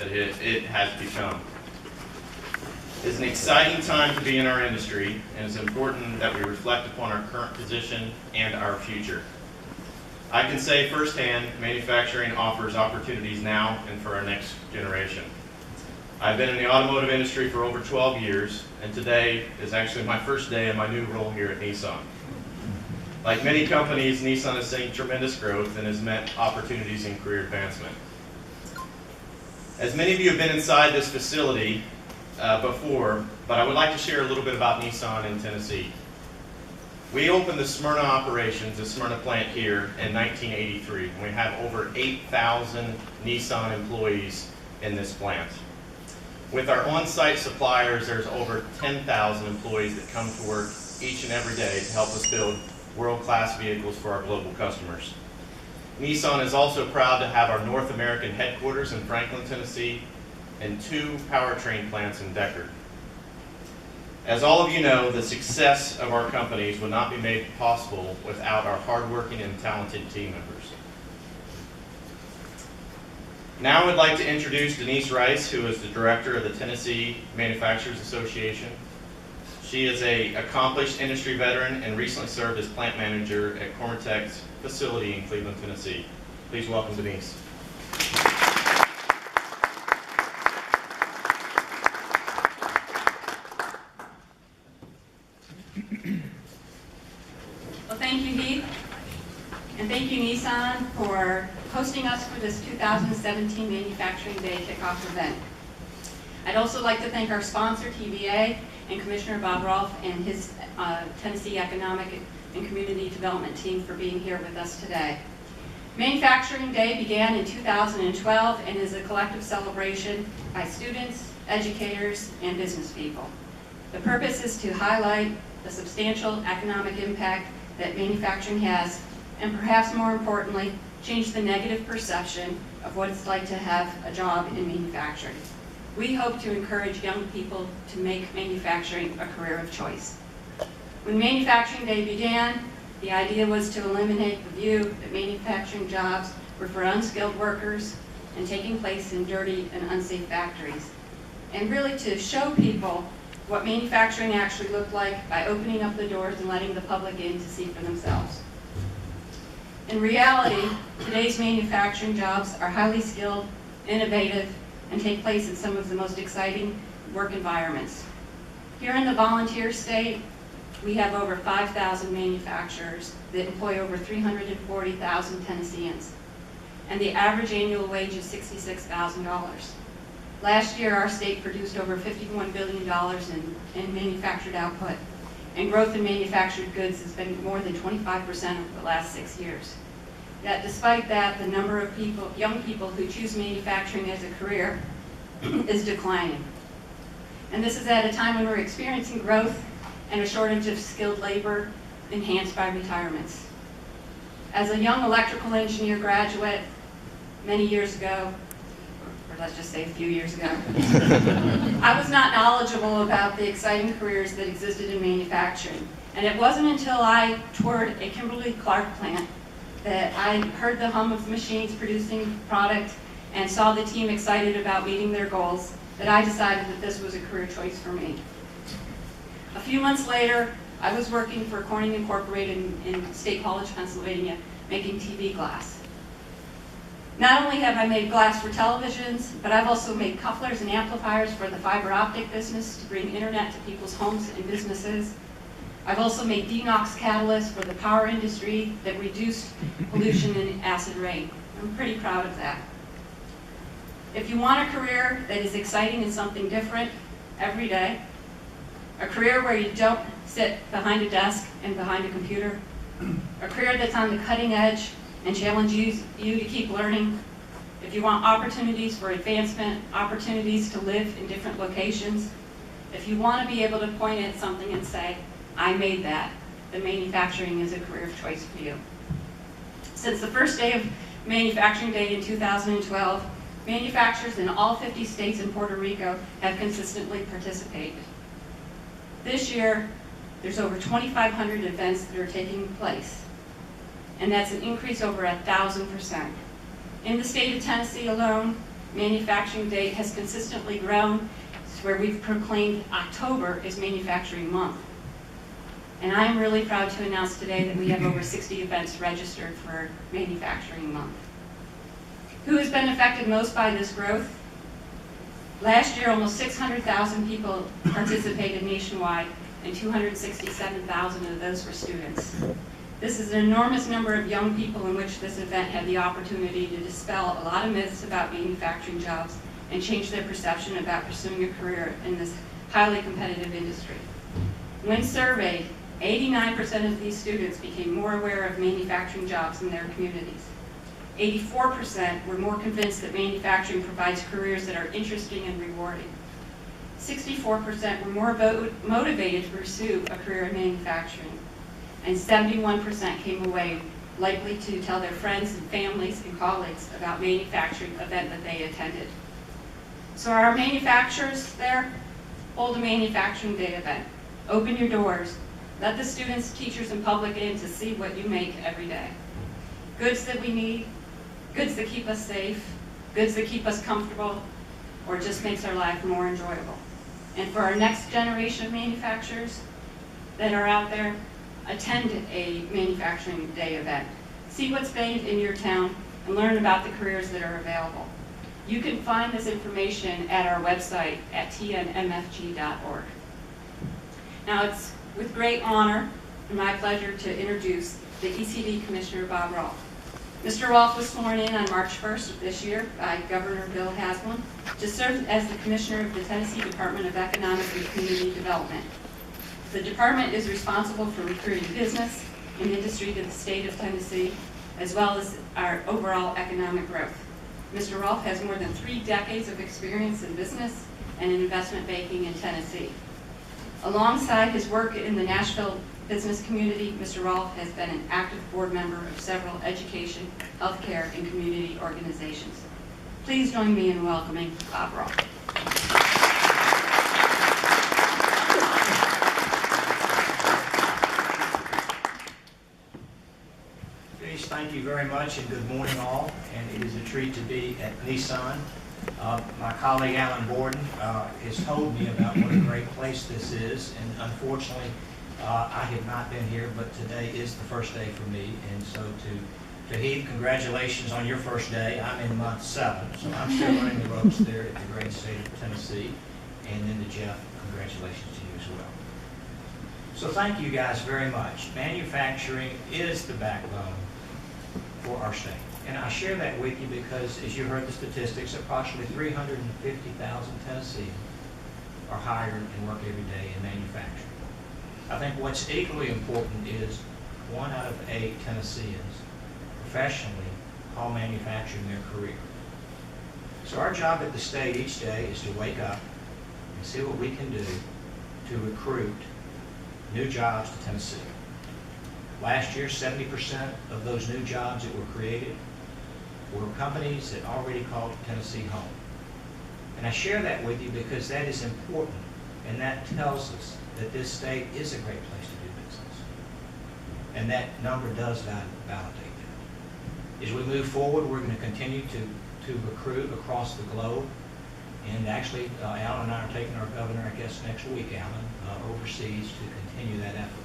that it has become. It's an exciting time to be in our industry, and it's important that we reflect upon our current position and our future. I can say firsthand, manufacturing offers opportunities now and for our next generation. I've been in the automotive industry for over 12 years, and today is actually my first day in my new role here at Nissan. Like many companies, Nissan has seen tremendous growth and has met opportunities in career advancement. As many of you have been inside this facility before, but I would like to share a little bit about Nissan in Tennessee. We opened the Smyrna operations, the Smyrna plant here, in 1983. We have over 8,000 Nissan employees in this plant. With our on-site suppliers, there's over 10,000 employees that come to work each and every day to help us build world-class vehicles for our global customers. Nissan is also proud to have our North American headquarters in Franklin, Tennessee, and 2 powertrain plants in Deckard. As all of you know, the success of our companies would not be made possible without our hardworking and talented team members. Now I would like to introduce Denise Rice, who is the director of the Tennessee Manufacturers Association. She is an accomplished industry veteran and recently served as plant manager at Cormatec's facility in Cleveland, Tennessee. Please welcome Denise. Well, thank you, Heath, and thank you, Nissan, for hosting us for this 2017 Manufacturing Day kickoff event. I'd also like to thank our sponsor, TVA, and Commissioner Bob Rolfe and his Tennessee Economic and Community Development team for being here with us today. Manufacturing Day began in 2012 and is a collective celebration by students, educators, and business people. The purpose is to highlight the substantial economic impact that manufacturing has, and perhaps more importantly, change the negative perception of what it's like to have a job in manufacturing. We hope to encourage young people to make manufacturing a career of choice. When Manufacturing Day began, the idea was to eliminate the view that manufacturing jobs were for unskilled workers and taking place in dirty and unsafe factories, and really to show people what manufacturing actually looked like by opening up the doors and letting the public in to see for themselves. In reality, today's manufacturing jobs are highly skilled, innovative, and take place in some of the most exciting work environments. Here in the volunteer state, we have over 5,000 manufacturers that employ over 340,000 Tennesseans, and the average annual wage is $66,000. Last year, our state produced over $51 billion in manufactured output, and growth in manufactured goods has been more than 25% over the last 6 years. Yet despite that, the number of young people who choose manufacturing as a career is declining. And this is at a time when we're experiencing growth and a shortage of skilled labor enhanced by retirements. As a young electrical engineer graduate many years ago, or let's just say a few years ago, I was not knowledgeable about the exciting careers that existed in manufacturing. And it wasn't until I toured a Kimberly-Clark plant that I heard the hum of the machines producing product and saw the team excited about meeting their goals that I decided that this was a career choice for me. A few months later, I was working for Corning Incorporated in State College, Pennsylvania, making TV glass. Not only have I made glass for televisions, but I've also made couplers and amplifiers for the fiber optic business to bring internet to people's homes and businesses. I've also made DeNOx catalysts for the power industry that reduced pollution and acid rain. I'm pretty proud of that. If you want a career that is exciting and something different every day, a career where you don't sit behind a desk and behind a computer, a career that's on the cutting edge and challenges you to keep learning, if you want opportunities for advancement, opportunities to live in different locations, if you want to be able to point at something and say, I made that, then manufacturing is a career of choice for you. Since the first day of Manufacturing Day in 2012, manufacturers in all 50 states and Puerto Rico have consistently participated. This year, there's over 2,500 events that are taking place, and that's an increase over 1,000%. In the state of Tennessee alone, Manufacturing Day has consistently grown, where we've proclaimed October as Manufacturing Month. And I am really proud to announce today that we have over 60 events registered for Manufacturing Month. Who has been affected most by this growth? Last year, almost 600,000 people participated nationwide, and 267,000 of those were students. This is an enormous number of young people in which this event had the opportunity to dispel a lot of myths about manufacturing jobs and change their perception about pursuing a career in this highly competitive industry. When surveyed, 89% of these students became more aware of manufacturing jobs in their communities. 84% were more convinced that manufacturing provides careers that are interesting and rewarding. 64% were more motivated to pursue a career in manufacturing. And 71% came away likely to tell their friends and families and colleagues about manufacturing event that they attended. So our manufacturers there, hold a Manufacturing Day event. Open your doors. Let the students, teachers, and public in to see what you make every day. Goods that we need, goods that keep us safe, goods that keep us comfortable, or just makes our life more enjoyable. And for our next generation of manufacturers that are out there, attend a Manufacturing Day event. See what's made in your town and learn about the careers that are available. You can find this information at our website at tnmfg.org. Now it's with great honor and my pleasure to introduce the ECD Commissioner, Bob Rolfe. Mr. Rolfe was sworn in on March 1st of this year by Governor Bill Haslam to serve as the Commissioner of the Tennessee Department of Economic and Community Development. The department is responsible for recruiting business and industry to the state of Tennessee, as well as our overall economic growth. Mr. Rolfe has more than 3 decades of experience in business and in investment banking in Tennessee. Alongside his work in the Nashville business community, Mr. Rolfe has been an active board member of several education, healthcare, and community organizations. Please join me in welcoming Bob Rolfe. Thank you very much, and good morning all. And it is a treat to be at NISSAN. My colleague Alan Borden has told me about what a great place this is, and unfortunately I have not been here, but today is the first day for me. And so to Heath, congratulations on your first day. I'm in month 7, so I'm still learning the ropes there at the great state of Tennessee. And then to Jeff, congratulations to you as well. So thank you guys very much. Manufacturing is the backbone for our state. And I share that with you because, as you heard the statistics, approximately 350,000 Tennesseans are hired and work every day in manufacturing. I think what's equally important is 1 out of 8 Tennesseans professionally call manufacturing their career. So our job at the state each day is to wake up and see what we can do to recruit new jobs to Tennessee. Last year, 70% of those new jobs that were created were companies that already called Tennessee home. And I share that with you because that is important, and that tells us that this state is a great place to do business. And that number does validate that. As we move forward, we're going to continue to recruit across the globe. And actually, Alan and I are taking our governor, I guess, next week, Alan, overseas to continue that effort.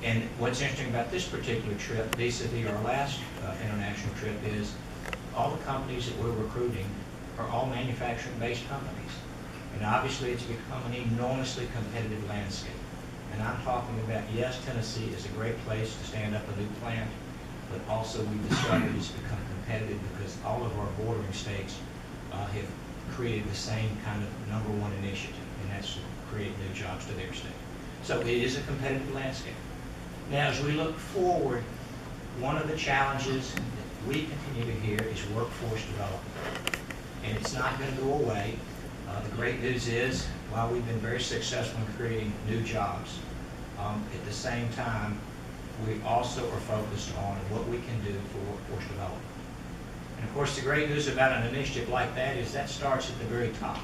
And what's interesting about this particular trip, vis-a-vis our last international trip, is all the companies that we're recruiting are all manufacturing-based companies. And obviously, it's become an enormously competitive landscape. And I'm talking about, yes, Tennessee is a great place to stand up a new plant, but also we've discovered it's become competitive because all of our bordering states have created the same kind of #1 initiative, and that's to create new jobs to their state. So it is a competitive landscape. Now, as we look forward, one of the challenges that we continue to hear is workforce development. And it's not going to go away. The great news is, while we've been very successful in creating new jobs, at the same time, we also are focused on what we can do for workforce development. And of course, the great news about an initiative like that is that starts at the very top.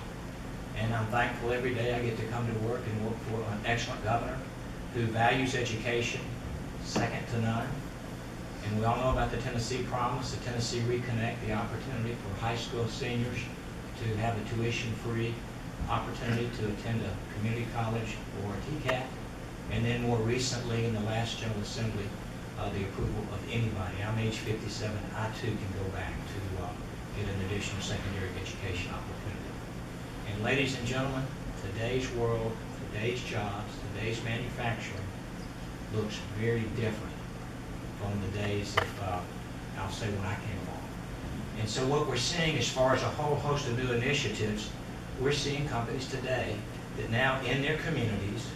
And I'm thankful every day I get to come to work and work for an excellent governor who values education second to none, And we all know about the Tennessee Promise, the Tennessee Reconnect, the opportunity for high school seniors to have a tuition-free opportunity to attend a community college or a TCAP. And then more recently, in the last General Assembly, the approval of anybody. I'm age 57. I too can go back to get an additional secondary education opportunity. And ladies and gentlemen, today's world, today's jobs, today's manufacturing looks very different from the days of, I'll say, when I came along. And so what we're seeing as far as a whole host of new initiatives, we're seeing companies today that now in their communities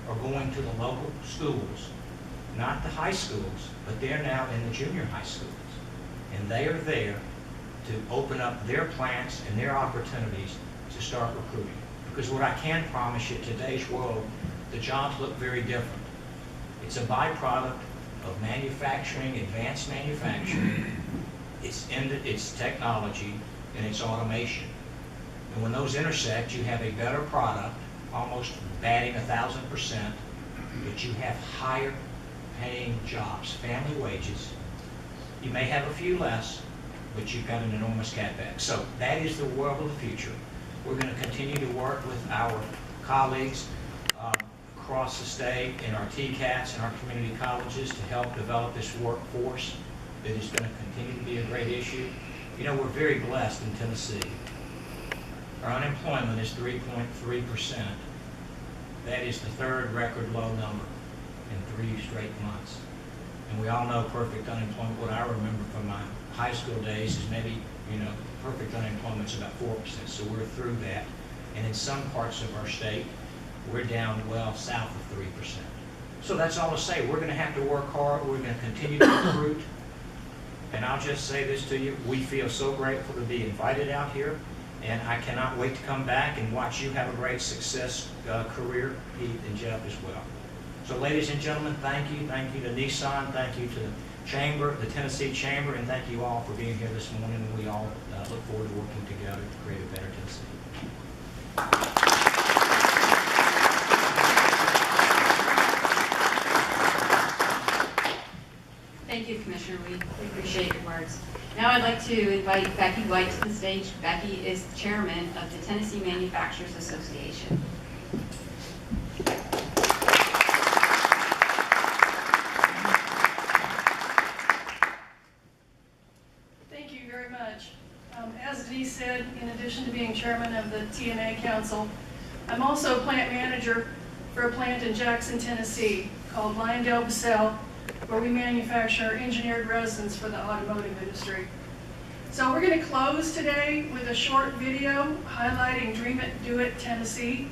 are going to the local schools, not the high schools, but they're now in the junior high schools. And they are there to open up their plants and their opportunities to start recruiting. Because what I can promise you, today's world, the jobs look very different. It's a byproduct of manufacturing, advanced manufacturing, it's technology, and it's automation. And when those intersect, you have a better product, almost batting 1,000%, but you have higher paying jobs, family wages. You may have a few less, but you've got an enormous CapEx. So that is the world of the future. We're going to continue to work with our colleagues across the state in our TCATs and our community colleges to help develop this workforce that is going to continue to be a great issue. You know, we're very blessed in Tennessee. Our unemployment is 3.3%. That is the third record low number in 3 straight months. And we all know perfect unemployment. What I remember from my high school days is maybe, perfect unemployment is about 4%. So we're through that. And in some parts of our state, we're down well south of 3%. So that's all to say. We're going to have to work hard. We're going to continue to recruit. And I'll just say this to you. We feel so grateful to be invited out here. And I cannot wait to come back and watch you have a great success career, Heath and Jeff as well. So ladies and gentlemen, thank you. Thank you to NISSAN. Thank you to the Chamber, the Tennessee Chamber, and thank you all for being here this morning. We all look forward to working together to create a better Tennessee. Thank you, Commissioner. We appreciate your words. Now I'd like to invite Becky White to the stage. Becky is the chairman of the Tennessee Manufacturers Association. Thank you very much. As Denise said, in addition to being chairman of the TMA Council, I'm also a plant manager for a plant in Jackson, Tennessee called Lyondell-Basell, where we manufacture engineered resins for the automotive industry. So we're going to close today with a short video highlighting Dream It, Do It, Tennessee.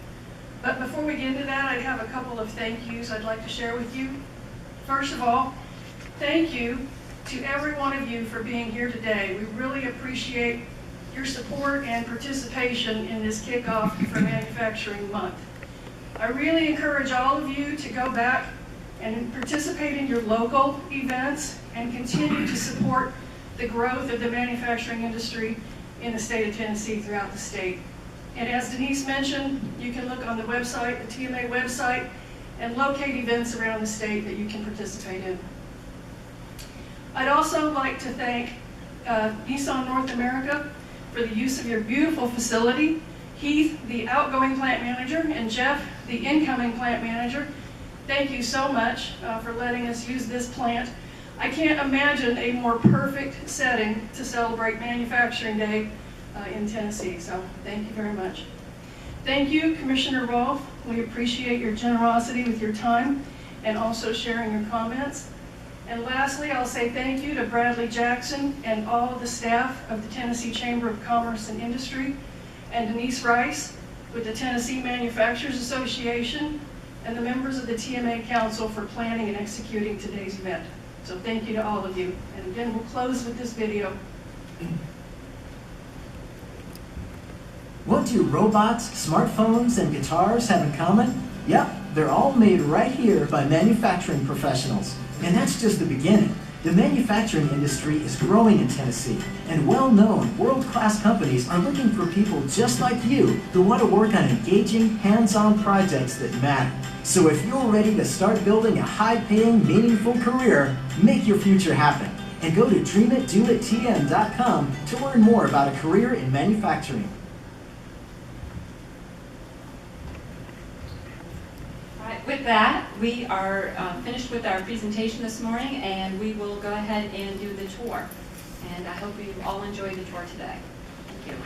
But before we get into that, I have a couple of thank yous I'd like to share with you. First of all, thank you to every one of you for being here today. We really appreciate your support and participation in this kickoff for Manufacturing Month. I really encourage all of you to go back and participate in your local events and continue to support the growth of the manufacturing industry in the state of Tennessee throughout the state. And as Denise mentioned, you can look on the website, the TMA website, and locate events around the state that you can participate in. I'd also like to thank NISSAN North America for the use of your beautiful facility, Heath, the outgoing plant manager, and Jeff, the incoming plant manager. Thank you so much for letting us use this plant. I can't imagine a more perfect setting to celebrate Manufacturing Day in Tennessee, so thank you very much. Thank you, Commissioner Rolfe. We appreciate your generosity with your time and also sharing your comments. And lastly, I'll say thank you to Bradley Jackson and all of the staff of the Tennessee Chamber of Commerce and Industry, and Denise Rice with the Tennessee Manufacturers Association, and the members of the TMA Council for planning and executing today's event. So thank you to all of you. And again, we'll close with this video. What do robots, smartphones, and guitars have in common? Yep, they're all made right here by manufacturing professionals. And that's just the beginning. The manufacturing industry is growing in Tennessee, and well-known, world-class companies are looking for people just like you who want to work on engaging, hands-on projects that matter. So if you're ready to start building a high-paying, meaningful career, make your future happen. And go to dreamitdoittn.com to learn more about a career in manufacturing. All right, with that, we are finished with our presentation this morning, and we will go ahead and do the tour. And I hope you all enjoyed the tour today. Thank you.